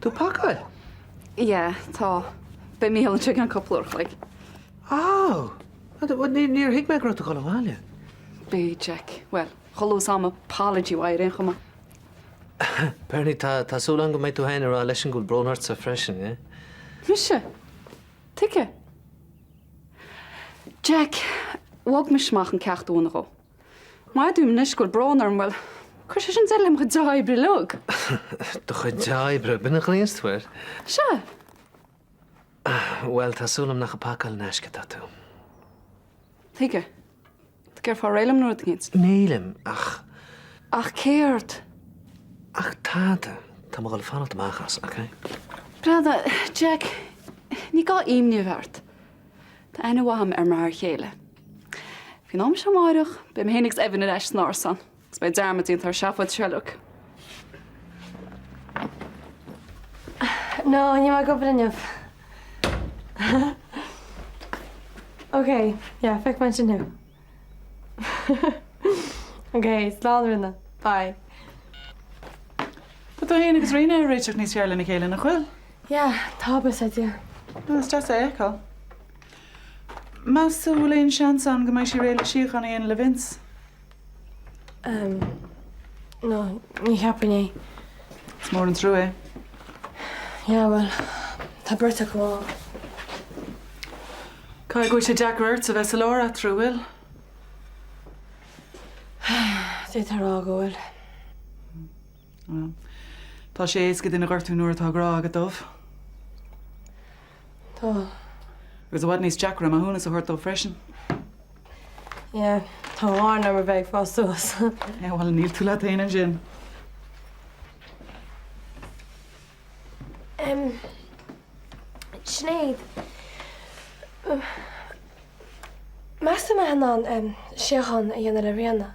Tú pácail? Yeah, tá. Be mí an tuig an coplúch le. Á, níor hiic me gro go bháile. Bé Jack. Well, choú sam apology wair in chuma. Bernie tásúlan go méid tú haine rá leis an gúil brónart sa freisin, é? Mise? Tike? Jack, wag me smach an cechtúna go. Má dúm nisgóil brónar well. Cos sin zellim go daibre lug. Do chu daibre bin nach líonstfuir? Se? Well, tásúlam nach pácail neisce tú. Tike? Gur fá réilem nuair a gins. Nílim, ach Céirt. táta, tá gáil fanalt amachchas, ok? Brada, Jack, ní gá imní bhart. Tá aine bhham mar chéile. Bhí ná se máireach, be mé hénigs evan a eis snásan. Gus bei dermatín tar seafad seach. No, nie ma go brynjów. Okay, yeah, fik man sin nu. Okay, sládrina. Bye. But héana agus rina Richard níos fearla na chéile nach chfuil. Yeah, tábas idea. Is just éá. Mas súlaon seansan go méid sí réile siochan íon le vins. No, ní cheappané. Is mór an trú é. Yeah, well, tá brita go. Cá go sé Jack Rirt a bheits a lára trúil. Dé tar á gohfuil. Tá sé éca duna ghirtú nuair atárá agad dómh. Tá. Gus bhhaid níos Jack ram a húna a thuirtó freisin. Yeah, tá bháin ar bheith fástúas. Bhil níl tú le aon sin. Sinead. Measta me an siochan a dhéana le rianna.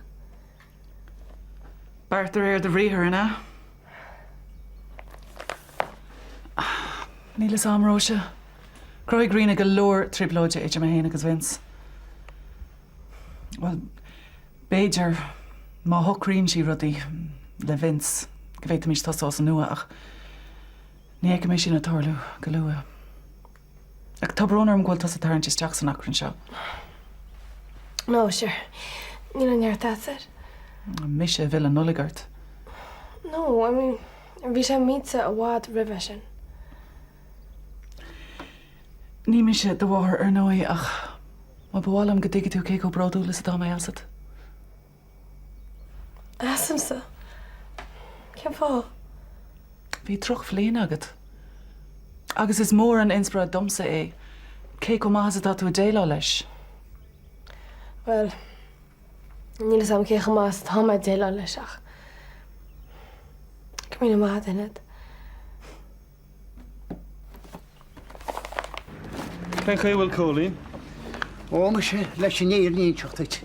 Bartar ar de bhríthar inna. Níl is amróise. Croig rina go leor triplóide éidir a héana agus vins. Well, Beiidir má thucríonn sí rudaí le vins go bhhéit mís tasás an nua ach ní éice mé sin na tarlú go lua. Ag tá brónar am ghfuil tas a tarint isteach san acrann seo. No, sure. Níl an neart that. Mise bhfuil an nulligart. No, I mean, bhí sé mísa a bhád ribhe sin. Ní mise do bháthair ar nói ach má bhálam go dtí tú cé go braú lis dá mé asad. Asamsa. Ceap fá? Bhí troch fléin agad. Agus is mór an inspra domsa é. Cé go maithe atá tú a déile leis. Well, níl sam cécha más tá me déile leiseach. Cumína maithe inad. Pen cha bhfuil cólín? Ó me sé leis sin éar líonseachtaid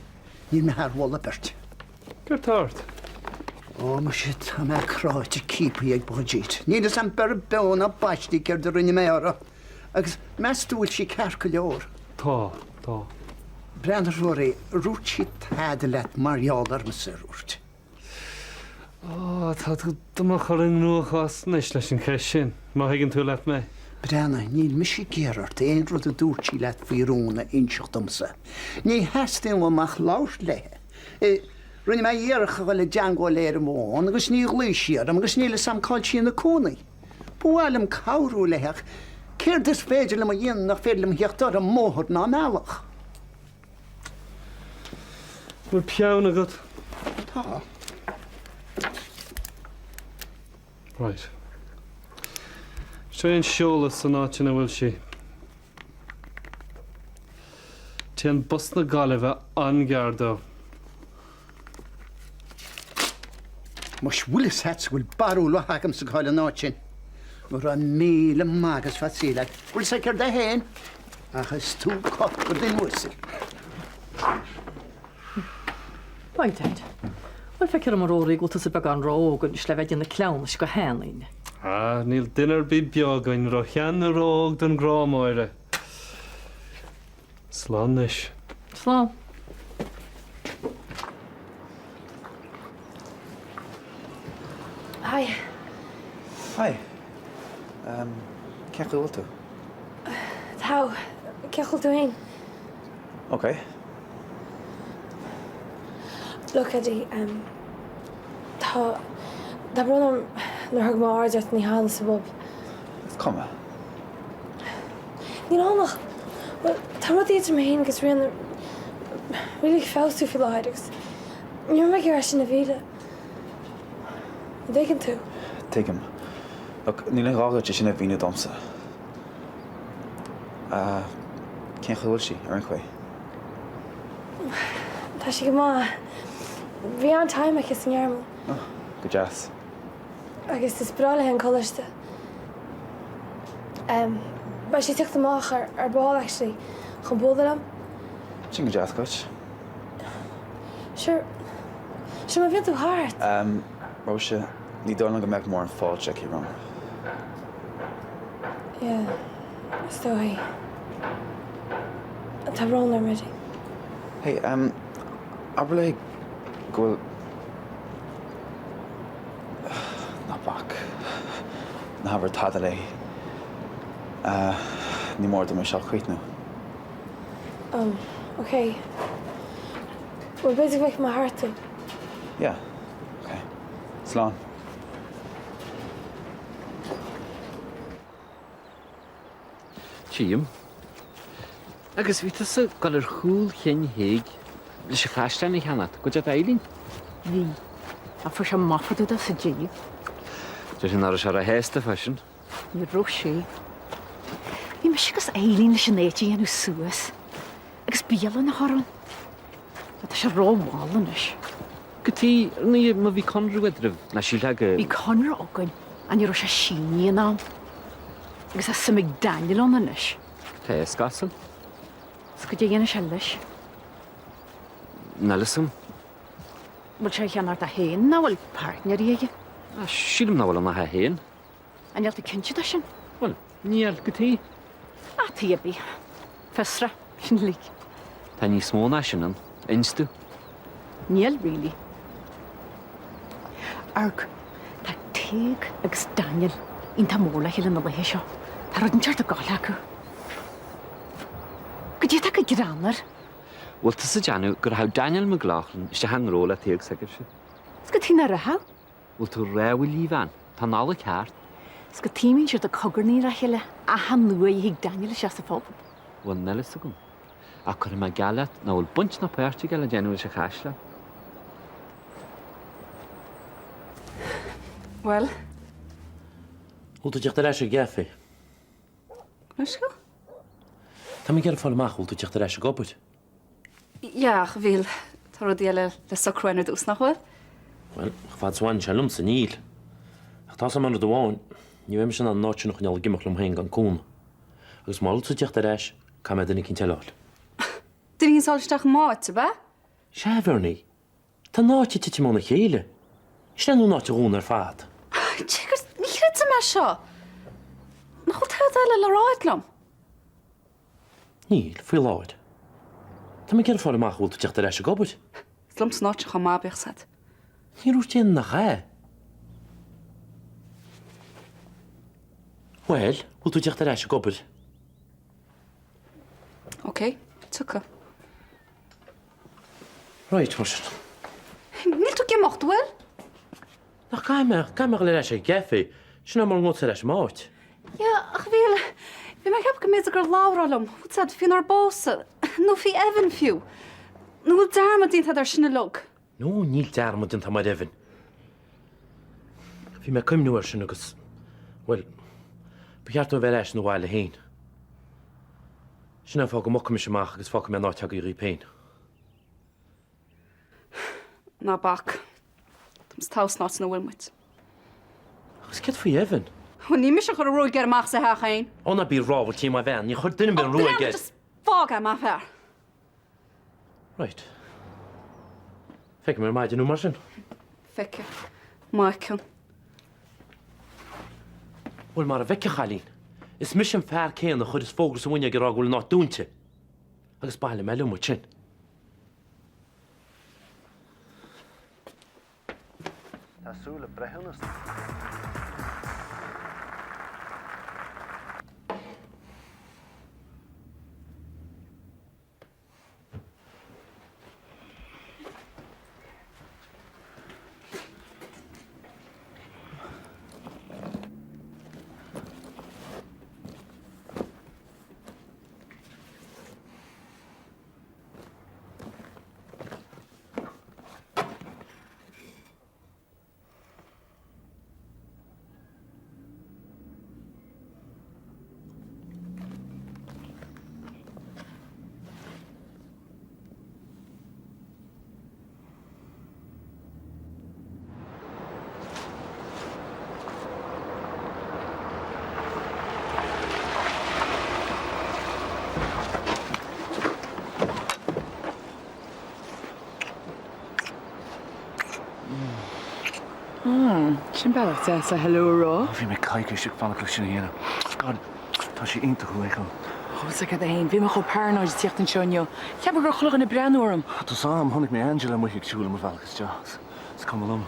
ní me thar bhla bert. Gur tart. Ó me sé tá me chráite cípaí ag bodíit. Ní is an ber bena baistí gur do rinne méra agus meúil sí cear go leor. Tá. Brenner roií rút si táide leit marheálar me sa rút. Tá tú do choring nuachas neis leis an ceis sin. Má higann tú leit mé. Brenna níl me sé géart éon rud a dúirtí leit faoróna inseachtamsa. Ní heastin amach láir lethe. Rinne mé dhéirecha bhfuil le deangáil léir món, agus ní glúisiar, agus níle samcáil sin na cónaí. Bhfuilm cabhrú letheach, céir is féidir le dhéana nach félim heachtar a móthir ná meach. Bhfuil peann agat. Tá. Right. Sé an seolas san áitina bhfuil si. Tí an bus na galibh angeardó. Mas bhuilas hets bhfuil barú lethacham sa gáile náitin. Mar an míle mágus fatíile. Bhfuil sa ceir de héin achas tú cop go den uasail. Bainteid. Wel feicear mar óí go sa bag an róg an sleveid na clowns go hénaine. Níl dunar bí beagain ro chean na róg don grámáire. Slánis. Slán. Hi. Hi. Ceach bhfuil tú? Tá, ceachil tú hain. OK. Look, Eddie, tá brunam nar thug má áideart ní hána sa bob. Is cuma. Ní annach, well, tá rud iad mé hain agus rian rilí féú fi láidegus. Níor me gur sin na bhíle. Dhéann tú. Tuigim. Look, ní le gágad sin a bhíine domsa. Ceach bhfuil si ar an chué. Tá si go má. Bhí an taimach is an nearmú. Go jazz. Agus is brála an choiste. Ba sé tucht amach ar báil actually chun bódal am. Sin go jazz coach. Sure má bhíon tú háart. Róise, ní dóna go meid mór an fáilte í ran. Yeah, stoi. Tá rán ar midi. Hey, aber le gofuil ná bach. Na habar tada le. Ní mór do me seo chuitnú. Okay. Well, beidir bheith má háartú. Yeah. OK. Slán. Tíim. Agus bhí sa gal ar chúl chéin héig le sé chaistein i cheanat, go dead élín? Bhí. A fu sé mafaú a sa díomh. Tá sin ar se a héasta fashion. Ní roh sé. Bhí me sigus élín leis an éití anú suas. Agus bíalan na háran. Tá sé ráhálan is. Gotí ní má bhí conrú idirh na sí le Bhí conra ógain a ní roh sé síní ná. Agus a symig Daniel an is. Tá gasal? Go dé dhéana se leis. Nelasam? Bhil sé cheanart a héin ná bhfuil partner ige. Sílim ná bhfuil na ha héin. An nealta cinse a sin. Well, níl gotí. A tíabí. Fesra sin lí. Tá ní smó na sin an, instú. Níl rilí. Arg, tá téag agus Daniel in tá mórla heile na bhé seo. Tá rud an teart a gála acu. Go dtí go granar. Bhfuil tá sa deanú gur ha Daniel McLaughlin is hangróla téag sa si. Go tí na ratha? Bhfuil tú réhfuil líbhain, tá nála ceart. Go tíín siir a cogarní a heile a han nua hiag Daniel se sa fób. Bhfuil nelas agam. A chu me galat ná bhfuil buint na péirtí gal a déanú se chaisle. Well, Húlta teachta leis a gefa. leis go? Tá mé gar fáil amach húlta teachta leis a gopud. Ja, bhíl tar rud eile le sacrhainú ús nachfuil? Well, fád sáin se lum sa níl. Ach tá sam an do bháin, ní bhéim sin an náte nach neall gimach lom hain gan cún. Agus má húlta teachta leis, cá me duna cinn teáil. Dyn ni'n sáilteach máte, ba? Se bhharnaí. Tá náte tití mána chéile. Isle nú náte rún ar fad. Tjegus, ní chyd yma sio. Na chwl tad eile le ráidlam. Níl, fwy láid. Tá mé gar fáil amach húlta teachta leis a gopud. Slum snotch cha má bech sad. Ní rúst déan nach ré. Well, húlta teachta leis a gopud. Oké, tucha. Right, Marsin. Níl tú gemacht, wel? Nach caiime le leis a gefa, sin mar ngóta leis máit. Ja, ach bhíl. Bhí me heb gomid a gur láhrálum. Hút sad fiú ar bósa. Nó fi evan fiú. Nó darma dín had ar sinna log. No, níl dearmad din tá mar efin. Bhí me cumnú ar sin agus, well, beart bheith leis nó bhile hain. Sinna fá go mocha mis amach agus fá me náteag í péin. Na bach. Tums taus náts na wilmut. Agus ced faoi efin. Hwn ní mis a chur rúil ger amach sa hachain. Óna bí rábhil tí mai bhean, ní chud duine ben ruúa ge. Just fág am a fer. Right. Feic mar maidin nú mar sin. Feice. Maicon. Bhfuil mar a bheice chalín. Is mis an fear céan na chud is fógus bhaine gur ágúil ná dúnte. Agus bailile meile mu sin. Tásúla brehannas. Sin bailach de sa helórá. Bhí mé caiice si fanna sin héana. Tá sé inta chuéil. Chsa a héin, bhí mar go pánáid tíocht an seoineo. Ceap gur chlugan na breanúm. Tá sam tháinig mé Angela mu agsúla mar bhechas teachs. Is cum.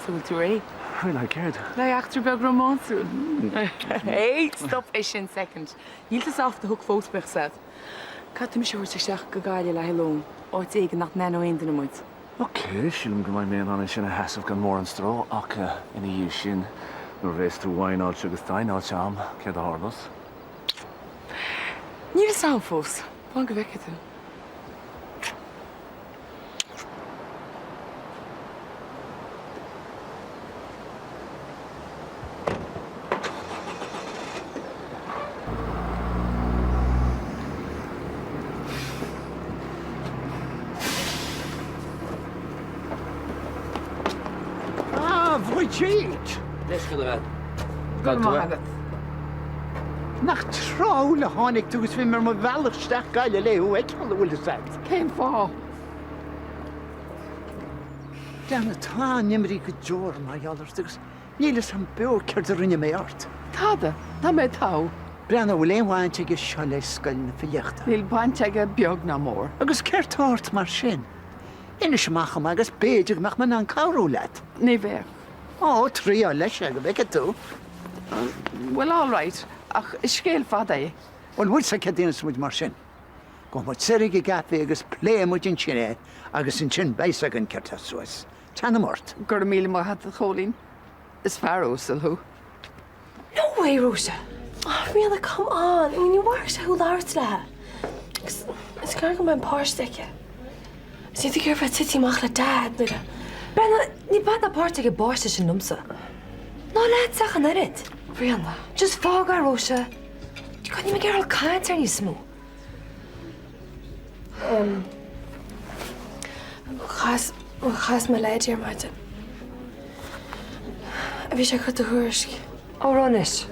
Súil tú ré. Ri le céird. Le achtar beg románsú. Hey, stop é sin second. Díaltas áfta thug fósbech sa. Catim seúir seach go gáile le helón. Áit éige nach neno aon na muid. Ok, sílim go mé anna sin a heamh gan mór an stró ach ina dhé sin nó rééis tú bhhaáil segus daáil team ce a hálas. Ní is á fós, Fá go bheice tú. Bhuiid! Leis go bheith. Nach trá le tháinig tugus bhí mar bhhealachsteach gaiile léú ag bhfuil sagt. Céim fá. Deanna tá nimí go dúir maiallar tugus níle an beú ceir a rinne mé ort. Táda, Tá mé tá. Brenna bhfuil éháinte go seo le scoil na filiachta. Níl baint aige beag na mór. Agus ceirtáirt mar sin. Ina semacham agus béidir meach man an cabhrú leat. Ní bhéh. Ó, trí leis a go bheice tú. Well, all right. Ach, is scéal fada é. Bhil bhfuil sa cedíana muid mar sin. Go mu sirig i gafaí agus pléimmuid in sinné agus in sin béis an ceirta suas. Tána mort. Gur míle má hat a cholín. Is fearrósal thu. No way, Rosa. Oh, really, come on. I mean, you work so hard to It's going to go my páirsteige. Si tú gur bheith tití le dad nu. Brenna, ní bad na páirte go báiste sin numsa. Ná leid sach an erid. Brianna, just fága, Rosa. Tú gan ní me geall caiint ar ní smú. Chas me leid ar Martin. A bhí sé chu a thuairisc. Ó Ronis.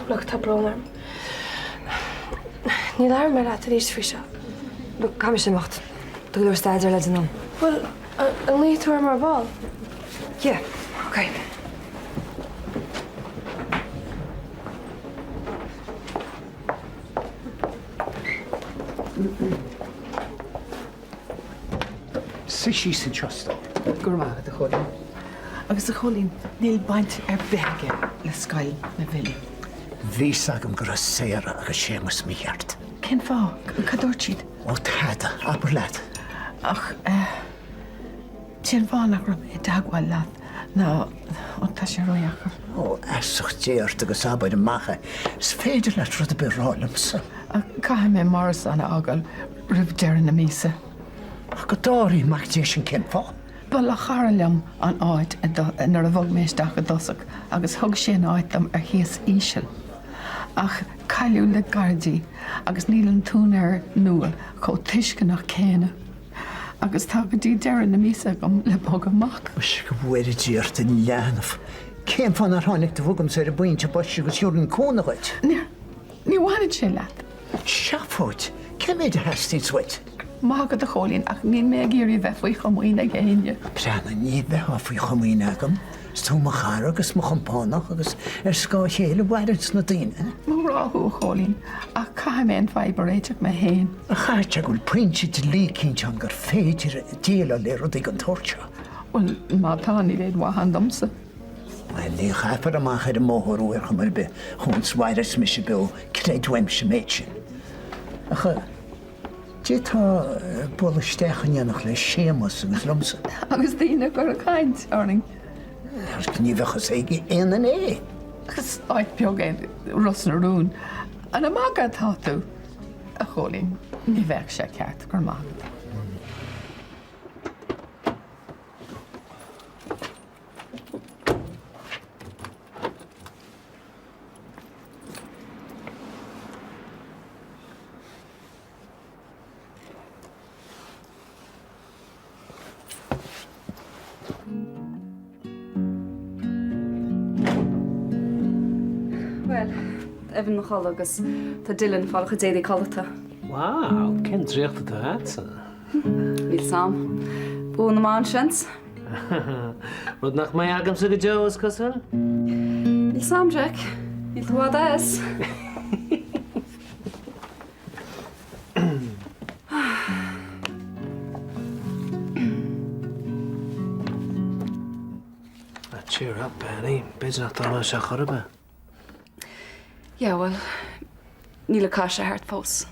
Look, tá bromar. Ní leir me le a ríos frí seo. Look, kam sem macht. Du door staat er laten doen. Well, een lied hoor maar wel. Ja, oké. Sisí san teasta. Gur má a cholín. Agus a cholín, níl baint ar bege le scail na bhili. Bhí agam gur a séara agus sémas míart. Cén fá, cadúir siad? Ó táda, aber leat. Ach, tían fána rum I dagháil leat ná ó tá sé roiachar. Ó, esoch déart agus ábaid an macha. Is féidir le rud a berálamsa. A cai mé maras anna agal rih dearan na mísa. Ach go dáirí machtí sin cén fá. Ba le charlam an áid nar a bhog mééis dacha dosach agus thug sé an áidlam ar híos ísisiil. Ach caiú le gardí agus níl an tún ar nua có tuisce nach céine. Agus tá go dtí dearan na mísa gom le bog amach. Is go bhfuir díart in leanamh. Cén fan ar tháinig do bhugam sé a buinte boiste agus dúr an cónaid. Ní bhhaid sé leat. Seafóid, ce méid a heistín suit? Mágad a cholín ach ní mé géirí bheith faoi chomoine géine. Breanna ní bheith faoi chomoine agam. Stú mo char agus mo champánach agus scá chéile bhairt na daine. Mráthú cholín ach caiimén feibaréiteach me héin. A chairte goil printse de lícinint an gur féidir déala le rud ag an torte. Well, má táí léad wahandamsa. Well, lí chafar amach ar a móthú ar chumar be chun swaires me se be créid weim se méid sin. Acha, dé tá bolistechan anach le sémas agus lumsa. Agus dtíine gur a caiint, Arning. Ní bhechas éige éan é. Agus áid beagéin Rossna rún. An a mágad tá tú a cholín ní bheith sé ceart gur mágad. Well, even nog al agus tá Dylan fálacha déadaí callata. Wow, cén tríochtta tá hása. Bhíl sam. Bún na man sins. Rud nach mai agam sa go Joe cosfuil? Níl sam, Jack. Níl thuad as. Cheer up, Benny. Bid nach dá se chorbe. Yeah, well, níl a caiise hart fós.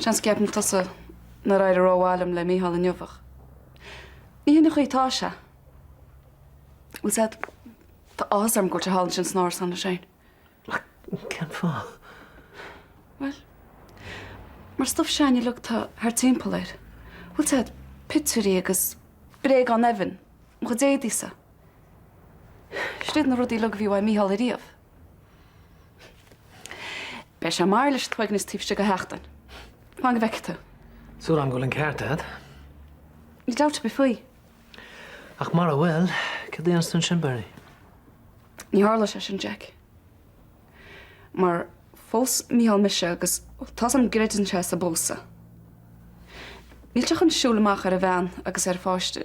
Sean ceapan tusa na raid a róhálam le míhall an jofach. Ní hinna chuítá se. Bhil said tá ásarm go te hálann sin snáir san na sé. Cean fá? Well, mar stuff seaní lu tá haar timpplaid. Bhil said pitúí agus brég an Evan, mo dédísa. Strid na rudí lug bhíh míhall a riamh. Be sé mar leis tuignas tíbste go heachtain. Fá go bheice tú. Sú am goil an ceartad? Ní dáte be faoi. Ach mar a bhfuil, cad é an stún sin Bernie? Ní hála sé sin Jack. Mar fós míhall mise agus tá am greidan se sa bósa. Níl teach an siúlaach ar a bhean agus ar fáiste.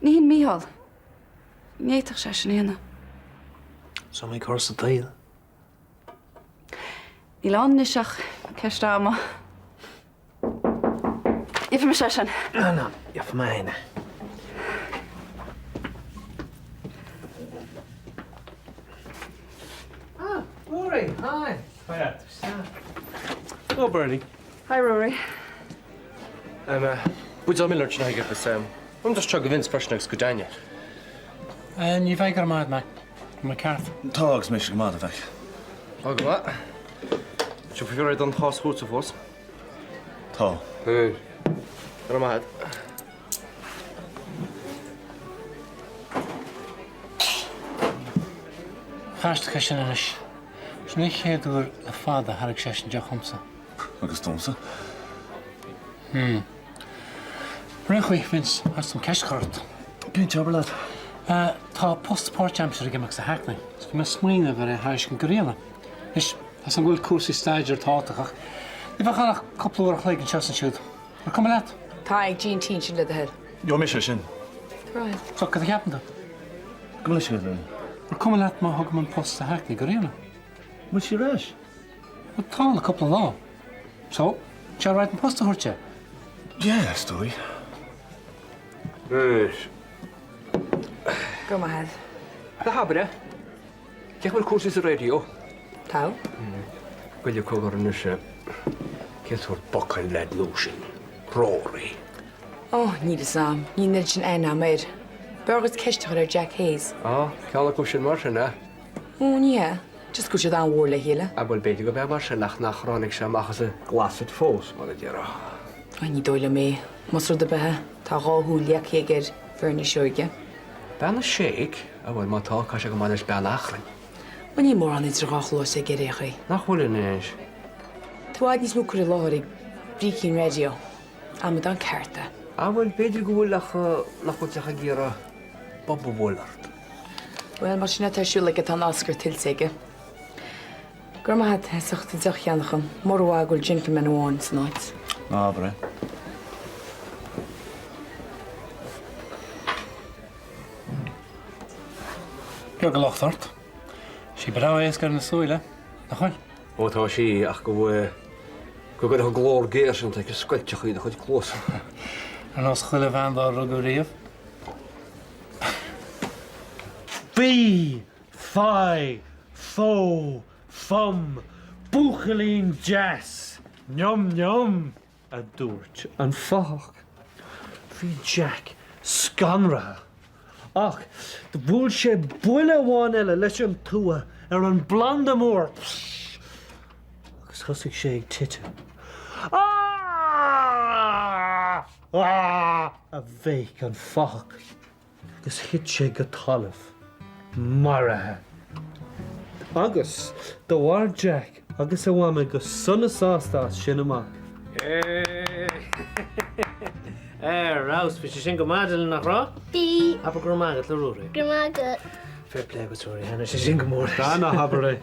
Ní hín míhall. Néiteach sé sin héana. So mé cór sa tail. Ní lá niseach ceistá ama. Ifa me sé sin. No, if mine. Ah, Rory, hi. Hiya. Oh, Bernie. Hi, Rory. Bud am millar tna agus I'm just trying to convince person go daine. Ní bheith gur máid me mar ceart. Tágus mé go mád a bheith. Oh, what? Should we figure out on horse hoots of us? Tá. Hey. What am I had? Cháiste sin inis. Sní chéadúir a fád a thug sé sin de chumsa. Agus domsa? Rinchuí Vince has an ceiscart. Bíon job lad. Tá postpáirtteamsir a gimach sa heacna. Go me smaoine bhar a thais go goréala. Is as an bhfuil cuasaí staidir tátaach. Ní bheith chaach coppla a chléig an seasan siúd. Ar cum leat? Tá ag Jean tí sin le a head. Jo mé sé sin. Right. So go ceapanta. Go lei sé le. Ar cum leat má thug man post a heacna goréala. Mu sí reis? Tá a coppla lá. So, te ráid an post a thuirte? Yeah, stoi. Right. Go my head. The habre. Ceach bhfuil cuasaí sa radio. Tá? Gwyl you cogor yn ysio. Ceith o'r bocail led lwsin. Rory. Oh, ní a sam. Ní nid sin enna meid. Burgers ceistach ar Jack Hayes. O, cael y cwsin mar syna. O, nie. Just gwsio dan wôr le hile. A bwyl beidig o be mar syna nach chronig sy'n achos y glasod ffos, mae'n ydyr o. O, ní doile me. Mos rwyd y behe. Ta gau liac eger fyr ni sioige. Ben y sheik, a bwyl mae tal casio gymanes ben achlin. O, ní mor an idrach los eger eich ei. Nach hwyl yn eich. Twaad nis mwcr i lohor i bricin radio. A ma dan carta. A bwyl beidig gwyl nach gwtach a gira bob o wylart. Wel, mar sinna tar siúla get an Oscar tilsege. Gur ma had hesach ty zach janacham. Mor wagul gentleman warns night. Na, bre. Go go lochtart. Si bra éascar na súile. Nacháil? O, tá si ach go gyda o glor geir sy'n teig ysgweltio chi, chyd clws. An os chwile fan dda rwg o riaf? Fí, fai, fó, fum, buchalín jazz, njom njom, a dúirt an fach. Fí Jack scanra. Ach, de bhúil sé buile bháin eile leis an tua ar an blanda mór. Agus chosig sé ag tite. A bhéic an fach. Agus hit sé go talamh. Marathe. Agus, do bhhar Jack, agus a bhhaime go sunna sástás sin amach. Raus, fi sin go maidil nach rá? Bí. Aber gur mágad le rúri. Gur mágad. Fair play go Rory, hena sé sin go mór. Dána habar é.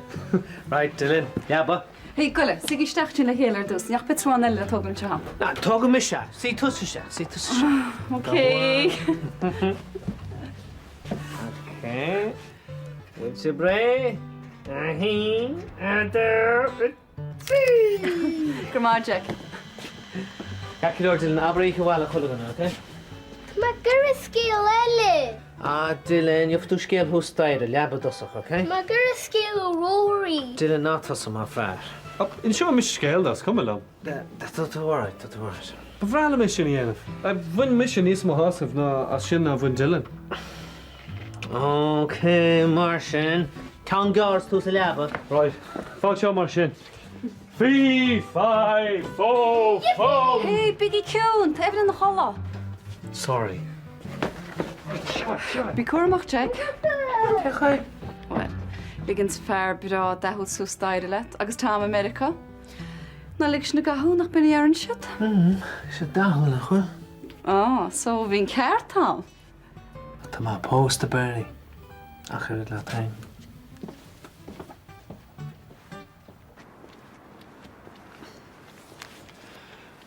Right, Dylan. Yeah, ba. Hé goile, si isteachtain le héar dús, neach betrán eile a tugann se ham. Na, tóga me se. Sí tusa se. Sí tusa se. Okay. Okay. With your bray. Ahí. Adar. Gramar Jack. Cacilor Dylan Abbey Hywala Culligan, okay? Mae gyr y sgil ele. Dylan, you've to scale who's tired, a lab dosach, okay? Mae gyr y sgil o Rory. Dylan, not for some affair. In sure mis scale das, come along. That's all right, that's all right. Befrala mission yenaf. When mission is mahasif na as shin na Vin Dylan. Okay, Martian. Town guards to the lab. Right. Fáil seo mar sin. 3, 5, 4, 5. Hey, Biggie Cún, ta evan in the chola. Sorry. Bí cuaach Jack? Okay. Well, ligins fear bra dahul sú staire let, agus tá America. Na lig na gahu nach bin ar an shit. Is it down, huh? Oh, so bhín ceir tá. Tá má post a Bernie. Achar le tain.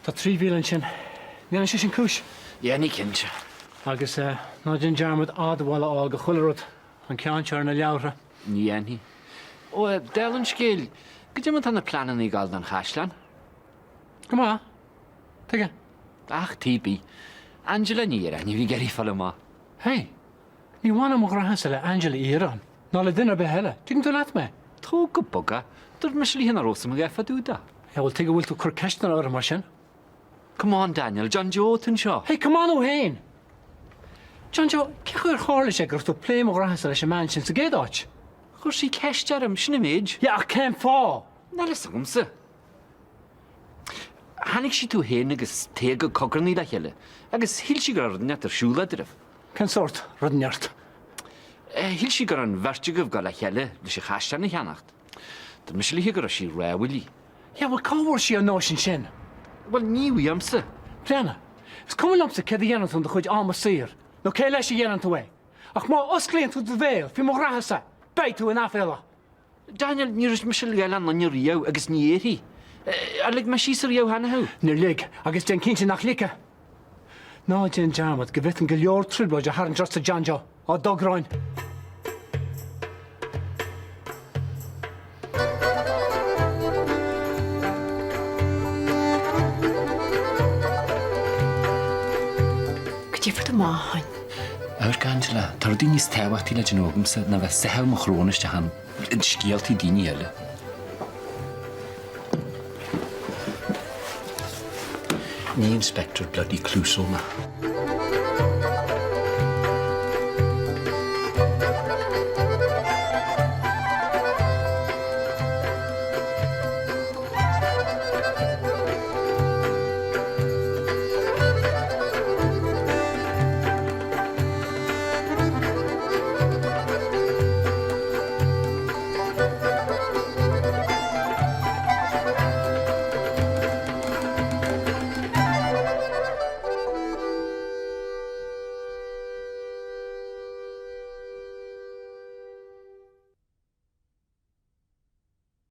Tá trí bhílan sin. Níana sé sin cis. Ní cinse. Agus ná din dearmad ábhile á go chuilerút an ceantear na leabhra. Ní. Ó delan scéil, go dtí anna planan í gáil an chaislean? Go má? Tuige? Ach, típi. Angela níra, ní bhí geirí fall má. Hei, ní bhhaine mo rahasa le Angela Íran. Ná le duine be heile. Tugann tú leat me? Tó go boga, dúir me slí hena rosa a gefa dúda. Bhfuil tuige bhfuil tú chur ceistena ar mar sin? Come on, Daniel, John Joe tin seo. Hey, come on, O'Hain. John Joe, cechuir chála sé gur tú plé mo rahasa leis man sin sa géadáit? Chir sí ceistearm sinna méid? Ja, ach céim fá. Na le samsa. Hannig si tú héin agus téga cograní le heile, agus hil si gur net ar siúla dirh. Cén sort, rudneart? Hil si gur an vertigah go le heile le sé chaistear na cheannacht. Tá me slí gur sí rahfuilí. Ja, bhfuil cáhhar sí an náisisin sin. Wel níú amsa. Pléna, is cum amsa cé dhéanaan tún de chuid am sír. nó cé leis dhéanaan tú é. Ach má oscléonn tú de bhéil, fi mo rahasa, beit tú in áféile. Daniel, ní me se le an na riú agus níéí. A lig me síar riú hena hu. Ní lig, agus den cinnte nach lice. Ná dén dearmad go bhit an go leor trúbáid a haran drosta John Joe á dográin. Gdífar máhain. Ar Angela, tar dí níos tehachtí le genógamsa na bheith sehel mo chrónaiste han in scialtaí daoine eile. Ní inspector bloody Clouseau ma.